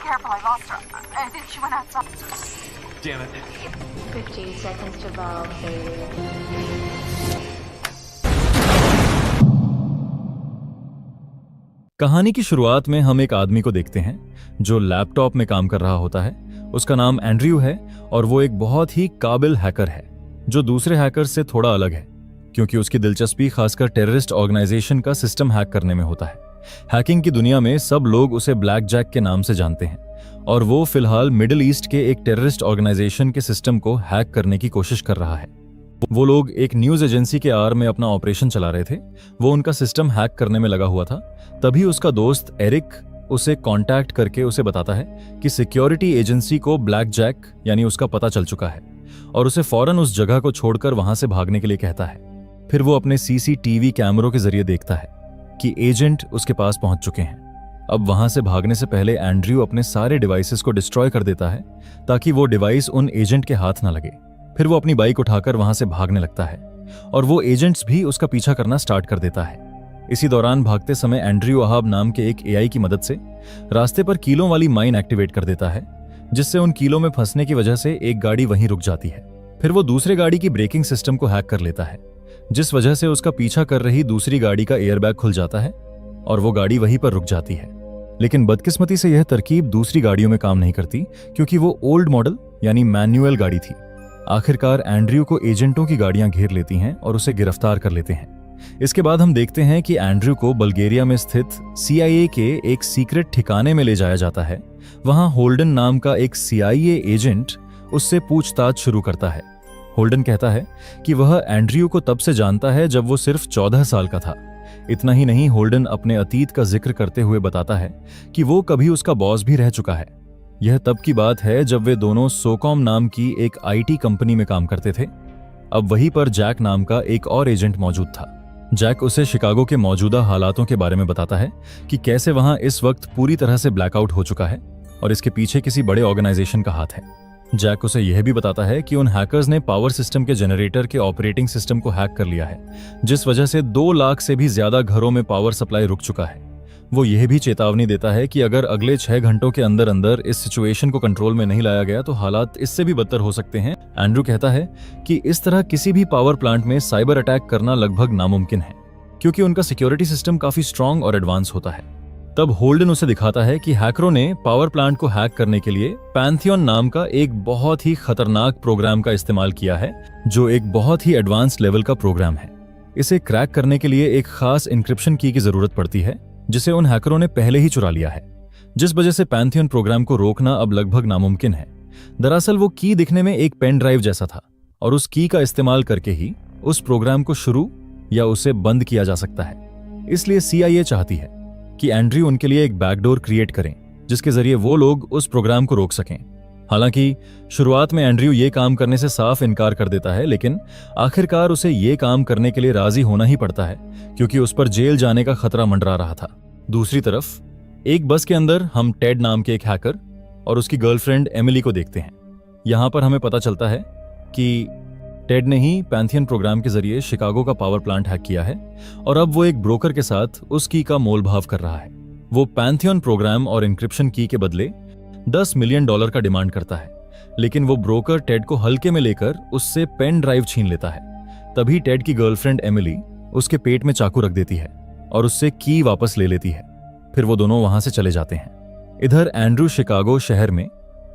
careful, I lost her. I think she went outside. Damn it. 15 seconds to valve failure. कहानी की शुरुआत में हम एक आदमी को देखते हैं जो लैपटॉप में काम कर रहा होता है। उसका नाम एंड्रयू है और वो एक बहुत ही काबिल हैकर है जो दूसरे हैकर से थोड़ा अलग है क्योंकि उसकी दिलचस्पी खासकर टेररिस्ट ऑर्गेनाइजेशन का सिस्टम हैक करने में होता है। हैकिंग की दुनिया में सब लोग उसे ब्लैक जैक के नाम से जानते हैं और वो फिलहाल मिडिल ईस्ट के एक टेररिस्ट ऑर्गेनाइजेशन के सिस्टम को हैक करने की कोशिश कर रहा है। वो लोग एक न्यूज एजेंसी के आर में अपना ऑपरेशन चला रहे थे। वो उनका सिस्टम हैक करने में लगा हुआ था। तभी उसका दोस्त एरिक उसे कांटेक्ट करके उसे बताता है कि सिक्योरिटी एजेंसी को ब्लैक जैक यानी उसका पता चल चुका है और उसे फौरन उस जगह को छोड़कर वहां से भागने के लिए कहता है। फिर वो अपने सीसीटीवी कैमरों के जरिए देखता है कि एजेंट उसके पास पहुंच चुके हैं। अब वहां से भागने से पहले एंड्रयू अपने सारे डिवाइसेस को डिस्ट्रॉय कर देता है ताकि वो डिवाइस उन एजेंट के हाथ ना लगे। फिर वो अपनी बाइक उठाकर वहां से भागने लगता है और वो एजेंट्स भी उसका पीछा करना स्टार्ट कर देता है। इसी दौरान भागते समय एंड्रयू अहाब नाम के एक एआई की मदद से रास्ते पर कीलों वाली माइन एक्टिवेट कर देता है जिससे उन कीलों में फंसने की वजह से एक गाड़ी वहीं रुक जाती है। फिर वो दूसरे गाड़ी की ब्रेकिंग सिस्टम को हैक कर लेता है जिस वजह से उसका पीछा कर रही दूसरी गाड़ी का एयरबैग खुल जाता है और वो गाड़ी वहीं पर रुक जाती है। लेकिन बदकिस्मती से यह तरकीब दूसरी गाड़ियों में काम नहीं करती क्योंकि वो ओल्ड मॉडल यानी मैनुअल गाड़ी थी। आखिरकार एंड्रयू को एजेंटों की गाड़ियां घेर लेती हैं और उसे गिरफ्तार कर लेते हैं। इसके बाद हम देखते हैं कि एंड्रयू को बल्गेरिया में स्थित CIA के एक सीक्रेट ठिकाने में ले जाया जाता है। वहां होल्डन नाम का एक CIA एजेंट उससे पूछताछ शुरू करता है। होल्डन कहता है कि वह एंड्रयू को तब से जानता है जब वो सिर्फ 14 साल का था। इतना ही नहीं, होल्डन अपने अतीत का जिक्र करते हुए बताता है कि वो कभी उसका बॉस भी रह चुका है। यह तब की बात है जब वे दोनों सोकॉम नाम की एक IT कंपनी में काम करते थे। अब वहीं पर जैक नाम का एक और एजेंट मौजूद था। जैक उसे शिकागो के मौजूदा हालातों के बारे में बताता है कि कैसे वहां इस वक्त पूरी तरह से ब्लैकआउट हो चुका है और इसके पीछे किसी बड़े ऑर्गेनाइजेशन का हाथ है। जैक उसे यह भी बताता है कि उन हैकर्स ने पावर सिस्टम के जनरेटर के ऑपरेटिंग सिस्टम को हैक कर लिया है जिस वजह से 2 लाख से भी ज्यादा घरों में पावर सप्लाई रुक चुका है। वो यह भी चेतावनी देता है कि अगर अगले 6 घंटों के अंदर अंदर इस सिचुएशन को कंट्रोल में नहीं लाया गया तो हालात इससे भी बदतर हो सकते हैं। एंड्रयू कहता है कि इस तरह किसी भी पावर प्लांट में साइबर अटैक करना लगभग नामुमकिन है क्योंकि उनका सिक्योरिटी सिस्टम काफी स्ट्रांग और एडवांस होता है। तब होल्डन उसे दिखाता है कि हैकरों ने पावर प्लांट को हैक करने के लिए पैंथियन नाम का एक बहुत ही खतरनाक प्रोग्राम का इस्तेमाल किया है जो एक बहुत ही एडवांस लेवल का प्रोग्राम है। इसे क्रैक करने के लिए एक खास इंक्रिप्शन की जरूरत पड़ती है जिसे उन हैकरों ने पहले ही चुरा लिया है, जिस वजह से पैंथियन प्रोग्राम को रोकना अब लगभग नामुमकिन है। दरअसल वो की दिखने में एक पेन ड्राइव जैसा था और उस की का इस्तेमाल करके ही उस प्रोग्राम को शुरू या उसे बंद किया जा सकता है। इसलिए CIA चाहती है कि एंड्रयू उनके लिए एक बैकडोर क्रिएट करें जिसके जरिए वो लोग उस प्रोग्राम को रोक सकें। हालांकि शुरुआत में एंड्रयू ये काम करने से साफ इनकार कर देता है, लेकिन आखिरकार उसे ये काम करने के लिए राजी होना ही पड़ता है क्योंकि उस पर जेल जाने का खतरा मंडरा रहा था। दूसरी तरफ एक बस के अंदर हम टेड नाम के एक हैकर और उसकी गर्लफ्रेंड एमिली को देखते हैं। यहां पर हमें पता चलता है कि टेड ने ही पैंथियन प्रोग्राम के जरिए शिकागो का पावर प्लांट हैक किया है और अब वो एक ब्रोकर के साथ उस की का मोलभाव कर रहा है। वो पैंथियन प्रोग्राम और इंक्रिप्शन की के बदले $10 मिलियन का डिमांड करता है, लेकिन वो ब्रोकर टेड को हल्के में लेकर उससे पेन ड्राइव छीन लेता है। तभी टेड की गर्लफ्रेंड एमिली उसके पेट में चाकू रख देती है और उससे की वापस ले लेती है। फिर वो दोनों वहां से चले जाते हैं। इधर एंड्रयू शिकागो शहर में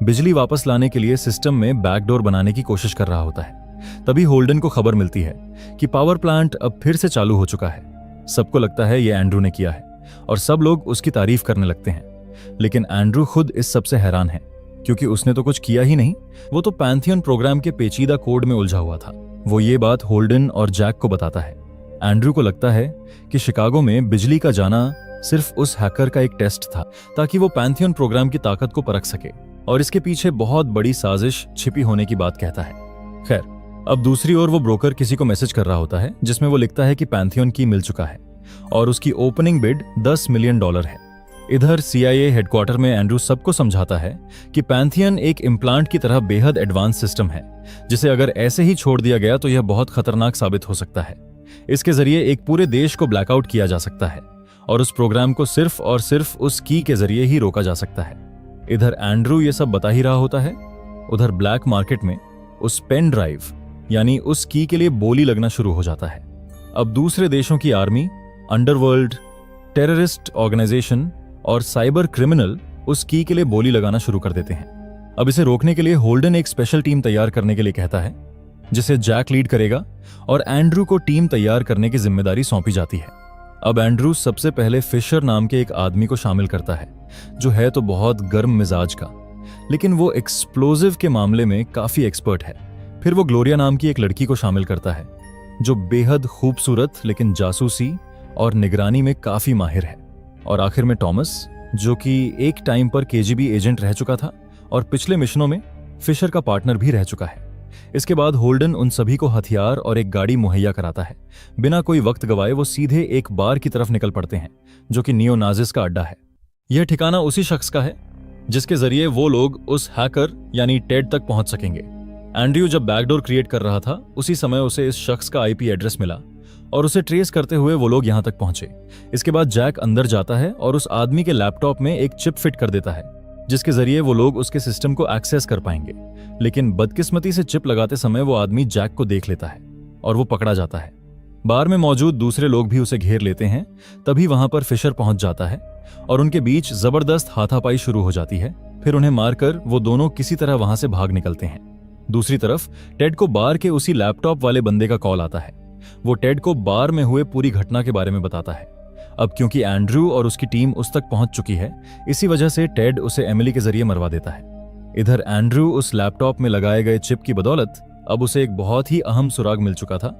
बिजली वापस लाने के लिए सिस्टम में बैकडोर बनाने की कोशिश कर रहा होता है। तभी होल्डन को खबर मिलती है कि पावर प्लांट अब फिर से चालू हो चुका है। सबको लगता है यह एंड्रयू ने किया है और सब लोग उसकी तारीफ करने लगते हैं, लेकिन एंड्रयू खुद इस सब से हैरान है क्योंकि उसने तो कुछ किया ही नहीं। वो तो पैंथियन प्रोग्राम के पेचीदा कोड में उलझा हुआ था। वो ये बात होल्डन और जैक को बताता है। एंड्रयू को लगता है कि शिकागो में बिजली का जाना सिर्फ उस हैकर का एक टेस्ट था ताकि वो पैंथियन प्रोग्राम की ताकत को परख सके और इसके पीछे बहुत बड़ी साजिश छिपी होने की बात कहता है। खैर, अब दूसरी ओर वो ब्रोकर किसी को मैसेज कर रहा होता है जिसमें वो लिखता है कि पैंथियन की मिल चुका है और उसकी ओपनिंग बिड $10 मिलियन है। इधर CIA हेडक्वार्टर में एंड्रयू सबको समझाता है कि पैंथियन एक इम्प्लांट की तरह बेहद एडवांस सिस्टम है जिसे अगर ऐसे ही छोड़ दिया गया तो यह बहुत खतरनाक साबित हो सकता है। इसके जरिए एक पूरे देश को ब्लैकआउट किया जा सकता है और उस प्रोग्राम को सिर्फ और सिर्फ उस की के जरिए ही रोका जा सकता है। इधर एंड्रू ये सब बता ही रहा होता है, उधर ब्लैक मार्केट में उस पेन ड्राइव यानी उस की के लिए बोली लगना शुरू हो जाता है। अब दूसरे देशों की आर्मी, अंडरवर्ल्ड, टेररिस्ट ऑर्गेनाइजेशन और साइबर क्रिमिनल उस की के लिए बोली लगाना शुरू कर देते हैं। अब इसे रोकने के लिए होल्डन एक स्पेशल टीम तैयार करने के लिए कहता है, जिसे जैक लीड करेगा और एंड्रू को टीम तैयार करने की जिम्मेदारी सौंपी जाती है। अब एंड्रू सबसे पहले फिशर नाम के एक आदमी को शामिल करता है, जो है तो बहुत गर्म मिजाज का, लेकिन वो एक्सप्लोजिव के मामले में काफी एक्सपर्ट है। फिर वो ग्लोरिया नाम की एक लड़की को शामिल करता है, जो बेहद खूबसूरत लेकिन जासूसी और निगरानी में काफी माहिर है। और आखिर में टॉमस, जो कि एक टाइम पर केजीबी एजेंट रह चुका था और पिछले मिशनों में फिशर का पार्टनर भी रह चुका है। इसके बाद होल्डन उन सभी को हथियार और एक गाड़ी मुहैया कराता है। बिना कोई वक्त गवाए वो सीधे एक बार की तरफ निकल पड़ते हैं, जो कि नियो नाजिस का अड्डा है। यह ठिकाना उसी शख्स का है जिसके जरिए वो लोग उस हैकर यानी टेड तक पहुंच सकेंगे। एंड्रयू जब बैकडोर क्रिएट कर रहा था, उसी समय उसे इस शख्स का आईपी एड्रेस मिला और उसे ट्रेस करते हुए वो लोग यहां तक पहुंचे। इसके बाद जैक अंदर जाता है और उस आदमी के लैपटॉप में एक चिप फिट कर देता है, जिसके जरिए वो लोग उसके सिस्टम को एक्सेस कर पाएंगे। लेकिन बदकिस्मती से चिप लगाते समय वो आदमी जैक को देख लेता है और वो पकड़ा जाता है। बार में मौजूद दूसरे लोग भी उसे घेर लेते हैं। तभी वहां पर फिशर पहुंच जाता है और उनके बीच जबरदस्त हाथापाई शुरू हो जाती है। फिर उन्हें मारकर वो दोनों किसी तरह वहां से भाग निकलते हैं। दूसरी तरफ टेड को बार के उसी लैपटॉप वाले बंदे का कॉल आता है। वो टेड को बार में हुए पूरी घटना के बारे में बताता है। अब क्योंकि एंड्रयू और उसकी टीम उस तक पहुंच चुकी है, इसी वजह से टेड उसे एमिली के जरिए मरवा देता है। इधर एंड्रयू उस लैपटॉप में लगाए गए चिप की बदौलत अब उसे एक बहुत ही अहम सुराग मिल चुका था।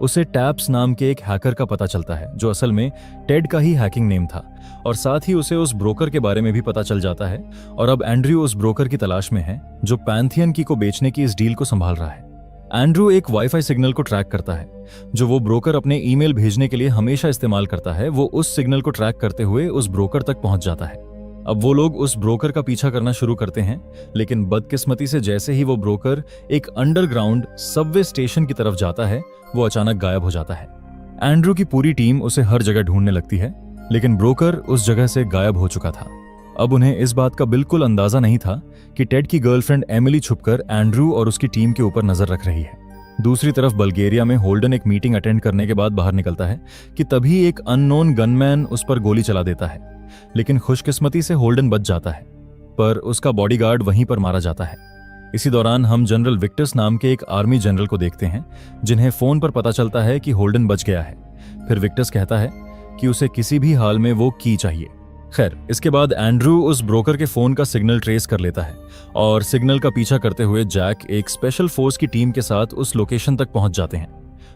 उसे टैप्स नाम के एक हैकर का पता चलता है, जो असल में टेड का ही हैकिंग नेम था, और साथ ही उसे उस ब्रोकर के बारे में भी पता चल जाता है। और अब एंड्रयू उस ब्रोकर की तलाश में है जो पैंथियन की को बेचने की इस डील को संभाल रहा है। एंड्रयू एक वाईफाई सिग्नल को ट्रैक करता है, जो वो ब्रोकर अपने ईमेल भेजने के लिए हमेशा इस्तेमाल करता है। वो उस सिग्नल को ट्रैक करते हुए उस ब्रोकर तक पहुंच जाता है। अब वो लोग उस ब्रोकर का पीछा करना शुरू करते हैं, लेकिन बदकिस्मती से जैसे ही वो ब्रोकर एक अंडरग्राउंड सबवे स्टेशन की तरफ जाता है, वो अचानक गायब हो जाता है। एंड्रयू की पूरी टीम उसे हर जगह ढूंढने लगती है, लेकिन ब्रोकर उस जगह से गायब हो चुका था। अब उन्हें इस बात का बिल्कुल अंदाजा नहीं था कि टेड की गर्लफ्रेंड एमिली छुपकर एंड्रयू और उसकी टीम के ऊपर नजर रख रही है। दूसरी तरफ बल्गेरिया में होल्डन एक मीटिंग अटेंड करने के बाद बाहर निकलता है कि तभी एक अननोन गनमैन उस पर गोली चला देता है, लेकिन खुशकिस्मती से होल्डन बच जाता है, पर उसका बॉडीगार्ड वहीं पर मारा जाता है। इसी दौरान हम जनरल विक्टर्स नाम के एक आर्मी जनरल को देखते हैं, जिन्हें फोन पर पता चलता है कि होल्डन बच गया है। फिर विक्टर्स कहता है कि उसे किसी भी हाल में वो की चाहिए। खैर, इसके बाद एंड्रयू उस ब्रोकर के फोन का सिग्नल ट्रेस कर लेता है और सिग्नल का पीछा करते हुए जैक एक स्पेशल फोर्स की टीम के साथ उस लोकेशन तक पहुंच जाते हैं।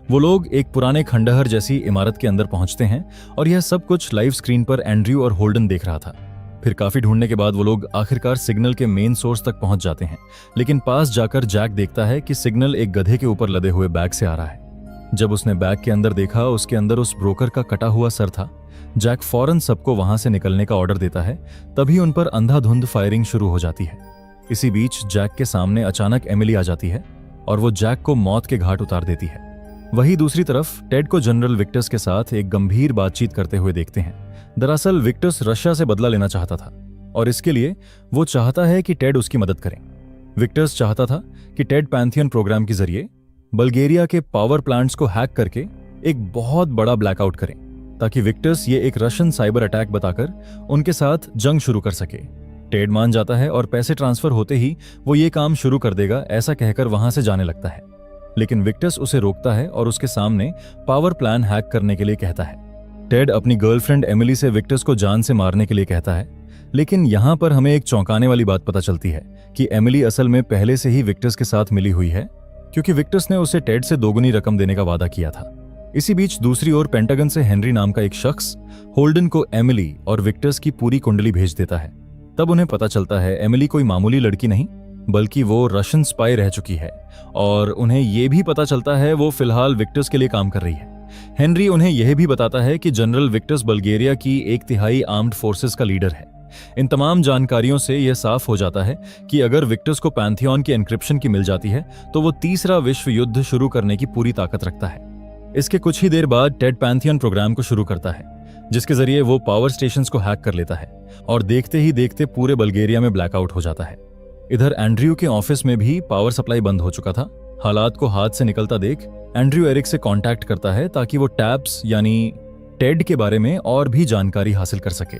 वो लोग एक पुराने खंडहर जैसी इमारत के अंदर पहुंचते हैं और यह सब कुछ लाइव स्क्रीन पर एंड्रयू और होल्डन देख रहा था। फिर काफी ढूंढने के बाद वो लोग आखिरकार सिग्नल के मेन सोर्स तक पहुंच जाते हैं, लेकिन पास जाकर जैक देखता है कि सिग्नल एक गधे के ऊपर लदे हुए बैग से आ रहा है। जब उसने बैग के अंदर देखा, उसके अंदर उस ब्रोकर का कटा हुआ सर था। जैक फौरन सबको वहां से निकलने का ऑर्डर देता है। तभी उन पर अंधाधुंध फायरिंग शुरू हो जाती है। इसी बीच जैक के सामने अचानक एमिली आ जाती है और वो जैक को मौत के घाट उतार देती है। वहीं दूसरी तरफ टेड को जनरल विक्टर्स के साथ एक गंभीर बातचीत करते हुए देखते हैं। दरअसल विक्टर्स रशिया से बदला लेना चाहता था और इसके लिए वो चाहता है कि टेड उसकी मदद करें। विक्टर्स चाहता था कि टेड पैंथियन प्रोग्राम के जरिए बल्गेरिया के पावर प्लांट्स को हैक करके एक बहुत बड़ा ब्लैकआउट करें, ताकि विक्टर्स ये एक रशियन साइबर अटैक बताकर उनके साथ जंग शुरू कर सके। टेड मान जाता है और पैसे ट्रांसफर होते ही वो ये काम शुरू कर देगा, ऐसा कहकर वहां से जाने लगता है। लेकिन विक्टर्स उसे रोकता है और उसके सामने पावर प्लान हैक करने के लिए कहता है। टेड अपनी गर्लफ्रेंड एमिली से विक्टर्स को जान से मारने के लिए कहता है, लेकिन यहां पर हमें एक चौंकाने वाली बात पता चलती है कि एमिली असल में पहले से ही विक्टर्स के साथ मिली हुई है, क्योंकि विक्टर्स ने उसे टेड से दोगुनी रकम देने का वादा किया था। इसी बीच दूसरी ओर पेंटागन से हेनरी नाम का एक शख्स होल्डन को एमिली और विक्टर्स की पूरी कुंडली भेज देता है। तब उन्हें पता चलता है एमिली कोई मामूली लड़की नहीं, बल्कि वो रशियन स्पाई रह चुकी है, और उन्हें यह भी पता चलता है वो फिलहाल विक्टर्स के लिए काम कर रही है। हेनरी उन्हें यह भी बताता है कि जनरल विक्टर्स बल्गेरिया की 1/3 आर्म्ड फोर्सेस का लीडर है। इन तमाम जानकारियों से यह साफ हो जाता है कि अगर विक्टर्स को पैंथियन की एन्क्रिप्शन की मिल जाती है तो वो तीसरा विश्व युद्ध शुरू करने की पूरी ताकत रखता है। इसके कुछ ही देर बाद टेड पैंथियन प्रोग्राम को शुरू करता है। जिसके जरिए वो पावर स्टेशंस को हैक कर लेता है और देखते ही देखते पूरे बल्गेरिया में ब्लैकआउट हो जाता है। इधर एंड्रयू के ऑफिस में भी पावर सप्लाई बंद हो चुका था। हालात को हाथ से निकलता देख एंड्रयू एरिक से कांटेक्ट करता है ताकि वो टैप्स यानी टेड के बारे में और भी जानकारी हासिल कर सके।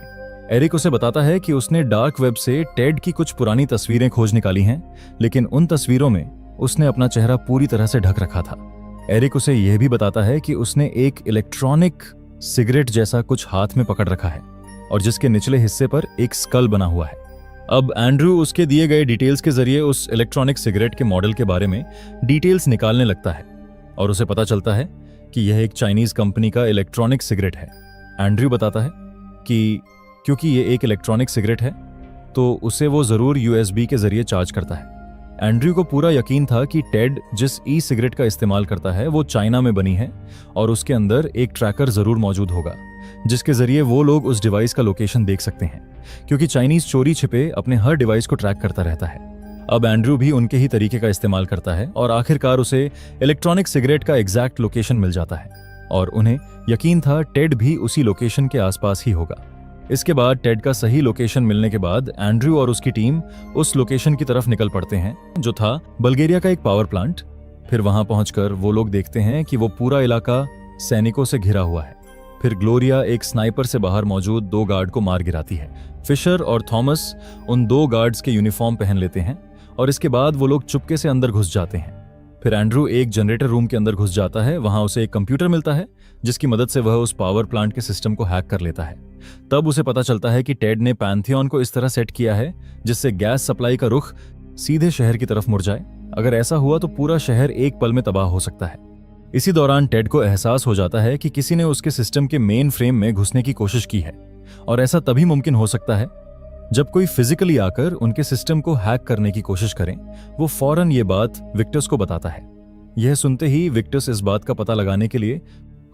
एरिक उसे बताता है कि उसने डार्क वेब से टेड की कुछ पुरानी तस्वीरें खोज निकाली हैं, लेकिन उन तस्वीरों में उसने अपना चेहरा पूरी तरह से ढक रखा था। एरिक उसे यह भी बताता है कि उसने एक इलेक्ट्रॉनिक सिगरेट जैसा कुछ हाथ में पकड़ रखा है और जिसके निचले हिस्से पर एक स्कल बना हुआ है। अब एंड्रयू उसके दिए गए डिटेल्स के जरिए उस इलेक्ट्रॉनिक सिगरेट के मॉडल के बारे में डिटेल्स निकालने लगता है और उसे पता चलता है कि यह एक चाइनीज कंपनी का इलेक्ट्रॉनिक सिगरेट है। एंड्रयू बताता है कि क्योंकि ये एक इलेक्ट्रॉनिक सिगरेट है तो उसे वो जरूर यूएसबी के जरिए चार्ज करता है। एंड्रयू को पूरा यकीन था कि टेड जिस ई सिगरेट का इस्तेमाल करता है वो चाइना में बनी है और उसके अंदर एक ट्रैकर जरूर मौजूद होगा जिसके जरिए वो लोग उस डिवाइस का लोकेशन देख सकते हैं, क्योंकि चाइनीज चोरी छिपे अपने हर डिवाइस को ट्रैक करता रहता है। अब एंड्रयू भी उनके ही तरीके का इस्तेमाल करता है और आखिरकार उसे इलेक्ट्रॉनिक सिगरेट का एग्जैक्ट लोकेशन मिल जाता है और उन्हें यकीन था टेड भी उसी लोकेशन के आसपास ही होगा। इसके बाद टेड का सही लोकेशन मिलने के बाद एंड्रयू और उसकी टीम उस लोकेशन की तरफ निकल पड़ते हैं जो था बल्गेरिया का एक पावर प्लांट। फिर वहां पहुंचकर वो लोग देखते हैं कि वो पूरा इलाका सैनिकों से घिरा हुआ है। फिर ग्लोरिया एक स्नाइपर से बाहर मौजूद 2 गार्ड को मार गिराती है। फिशर और थॉमस उन 2 गार्ड्स के यूनिफॉर्म पहन लेते हैं और इसके बाद वो लोग चुपके से अंदर घुस जाते हैं। फिर एंड्रयू एक जनरेटर रूम के अंदर घुस जाता है। वहां उसे एक कंप्यूटर मिलता है जिसकी मदद से वह उस पावर प्लांट के सिस्टम को हैक कर लेता है। तब उसे पता चलता है कि टेड ने पैंथियन को इस तरह सेट किया है जिससे गैस सप्लाई का रुख सीधे शहर की तरफ मुड़ जाए। अगर ऐसा हुआ तो पूरा शहर एक पल में तबाह हो सकता है। इसी दौरान टेड को एहसास हो जाता है कि किसी ने उसके सिस्टम के मेन फ्रेम में घुसने की कोशिश की है और ऐसा तभी मुमकिन हो सकता है जब कोई फिजिकली आकर उनके सिस्टम को हैक करने की कोशिश करें। वो फौरन ये बात विक्टस को बताता है। यह सुनते ही विक्टस इस बात का पता लगाने के लिए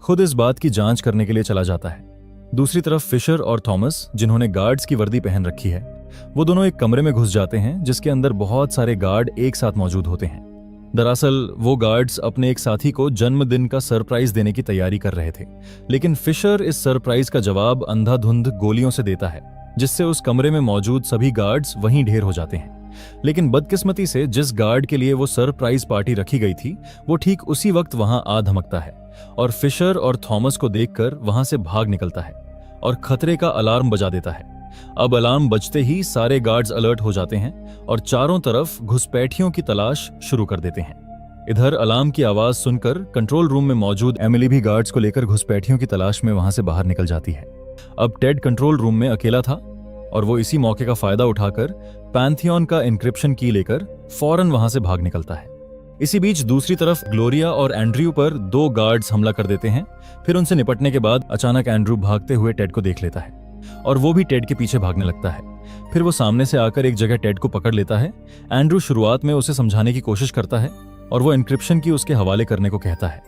खुद इस बात की जांच करने के लिए चला जाता है। दूसरी तरफ फिशर और थॉमस, जिन्होंने गार्ड्स की वर्दी पहन रखी है, वो दोनों एक कमरे में घुस जाते हैं जिसके अंदर बहुत सारे गार्ड एक साथ मौजूद होते हैं। दरअसल वो गार्ड्स अपने एक साथी को जन्मदिन का सरप्राइज देने की तैयारी कर रहे थे, लेकिन फिशर इस सरप्राइज का जवाब अंधाधुंध गोलियों से देता है जिससे उस कमरे में मौजूद सभी गार्ड्स वहीं ढेर हो जाते हैं। लेकिन बदकिस्मती से जिस गार्ड के लिए वो सरप्राइज पार्टी रखी गई थी वो ठीक उसी वक्त वहां आ धमकता है और फिशर और थॉमस को देखकर वहां से भाग निकलता है और खतरे का अलार्म बजा देता है। अब अलार्म बजते ही सारे गार्ड्स अलर्ट हो जाते हैं और चारों तरफ घुसपैठियों की तलाश शुरू कर देते हैं। इधर अलार्म की आवाज सुनकर कंट्रोल रूम में मौजूद एमिली भी गार्ड्स को लेकर घुसपैठियों की तलाश में वहां से बाहर निकल जाती है। अब टेड कंट्रोल रूम में अकेला था और वो इसी मौके का फायदा उठाकर पैंथियन का एन्क्रिप्शन की लेकर फौरन वहां से भाग निकलता है। इसी बीच दूसरी तरफ ग्लोरिया और एंड्रयू पर 2 गार्ड्स हमला कर देते हैं। फिर उनसे निपटने के बाद अचानक एंड्रयू भागते हुए टेड को देख लेता है और वो भी टेड के पीछे भागने लगता है। फिर वो सामने से आकर एक जगह टेड को पकड़ लेता है। एंड्रयू शुरुआत में उसे समझाने की कोशिश करता है और वो एन्क्रिप्शन की उसके हवाले करने को कहता है,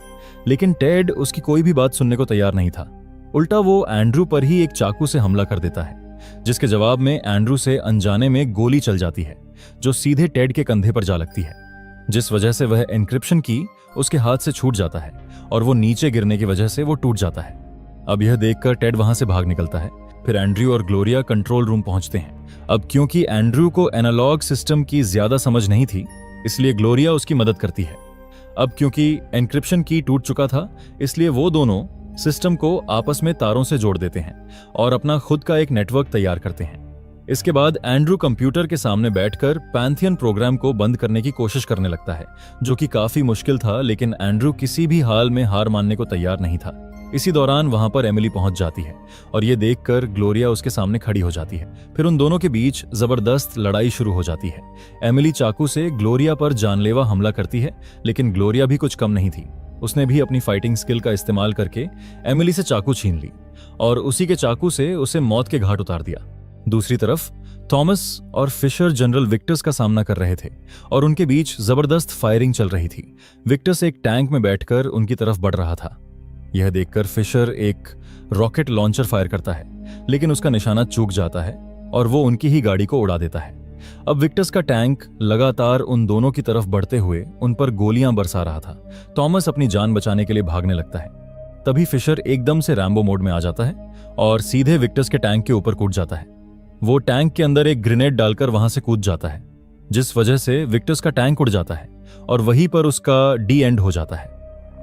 लेकिन टेड उसकी कोई भी बात सुनने को तैयार नहीं था। उल्टा वो एंड्रयू पर ही एक चाकू से हमला कर देता है, जिसके जवाब में एंड्रयू से अनजाने में गोली चल जाती है जो सीधे टेड के कंधे पर जा लगती है, जिस वजह से वह एन्क्रिप्शन की उसके हाथ से छूट जाता है और वो नीचे गिरने की वजह से वो टूट जाता है। अब यह देखकर टेड वहां से भाग निकलता है। फिर एंड्रयू और ग्लोरिया कंट्रोल रूम पहुंचते हैं। अब क्योंकि एंड्रयू को एनालॉग सिस्टम की ज्यादा समझ नहीं थी, इसलिए ग्लोरिया उसकी मदद करती है। अब क्योंकि एन्क्रिप्शन की टूट चुका था, इसलिए वो दोनों सिस्टम को आपस में तारों से जोड़ देते हैं और अपना खुद का एक नेटवर्क तैयार करते हैं। इसके बाद एंड्रयू कंप्यूटर के सामने बैठकर पैंथियन प्रोग्राम को बंद करने की कोशिश करने लगता है, जो कि काफी मुश्किल था, लेकिन एंड्रयू किसी भी हाल में हार मानने को तैयार नहीं था। इसी दौरान वहां पर एमिली पहुंच जाती है और ये देखकर ग्लोरिया उसके सामने खड़ी हो जाती है। फिर उन दोनों के बीच जबरदस्त लड़ाई शुरू हो जाती है। एमिली चाकू से ग्लोरिया पर जानलेवा हमला करती है, लेकिन ग्लोरिया भी कुछ कम नहीं थी। उसने भी अपनी फाइटिंग स्किल का इस्तेमाल करके एमिली से चाकू छीन ली और उसी के चाकू से उसे मौत के घाट उतार दिया। दूसरी तरफ थॉमस और फिशर जनरल विक्टस का सामना कर रहे थे और उनके बीच जबरदस्त फायरिंग चल रही थी। विक्टस एक टैंक में बैठकर उनकी तरफ बढ़ रहा था। यह देखकर फिशर एक रॉकेट लॉन्चर फायर करता है, लेकिन उसका निशाना चूक जाता है और वो उनकी ही गाड़ी को उड़ा देता है। अब विक्टस का टैंक लगातार उन दोनों की तरफ बढ़ते हुए उन पर गोलियां बरसा रहा था। थॉमस अपनी जान बचाने के लिए भागने लगता है। तभी फिशर एकदम से रैम्बो मोड में आ जाता है और सीधे विक्टर्स के टैंक के ऊपर कूद जाता है। वो टैंक के अंदर एक ग्रेनेड डालकर वहां से कूद जाता है, जिस वजह से विक्टर्स का टैंक उड़ जाता है और वहीं पर उसका डी एंड हो जाता है।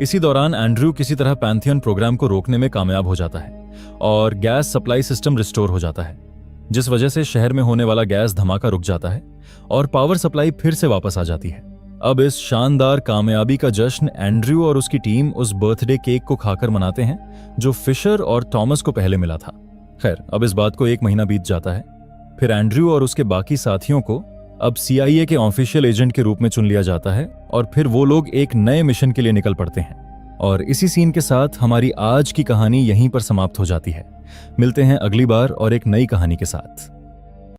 इसी दौरान एंड्रयू किसी तरह पैंथियन प्रोग्राम को रोकने में कामयाब हो जाता है और गैस सप्लाई सिस्टम रिस्टोर हो जाता है, जिस वजह से शहर में होने वाला गैस धमाका रुक जाता है और पावर सप्लाई फिर से वापस आ जाती है। अब इस शानदार कामयाबी का जश्न एंड्रयू और उसकी टीम उस बर्थडे केक को खाकर मनाते हैं जो फिशर और थॉमस को पहले मिला था। खैर, अब इस बात को 1 महीना बीत जाता है। फिर एंड्रयू और उसके बाकी साथियों को अब CIA के ऑफिशियल एजेंट के रूप में चुन लिया जाता है और फिर वो लोग एक नए मिशन के लिए निकल पड़ते हैं। और इसी सीन के साथ हमारी आज की कहानी यहीं पर समाप्त हो जाती है। मिलते हैं अगली बार और एक नई कहानी के साथ।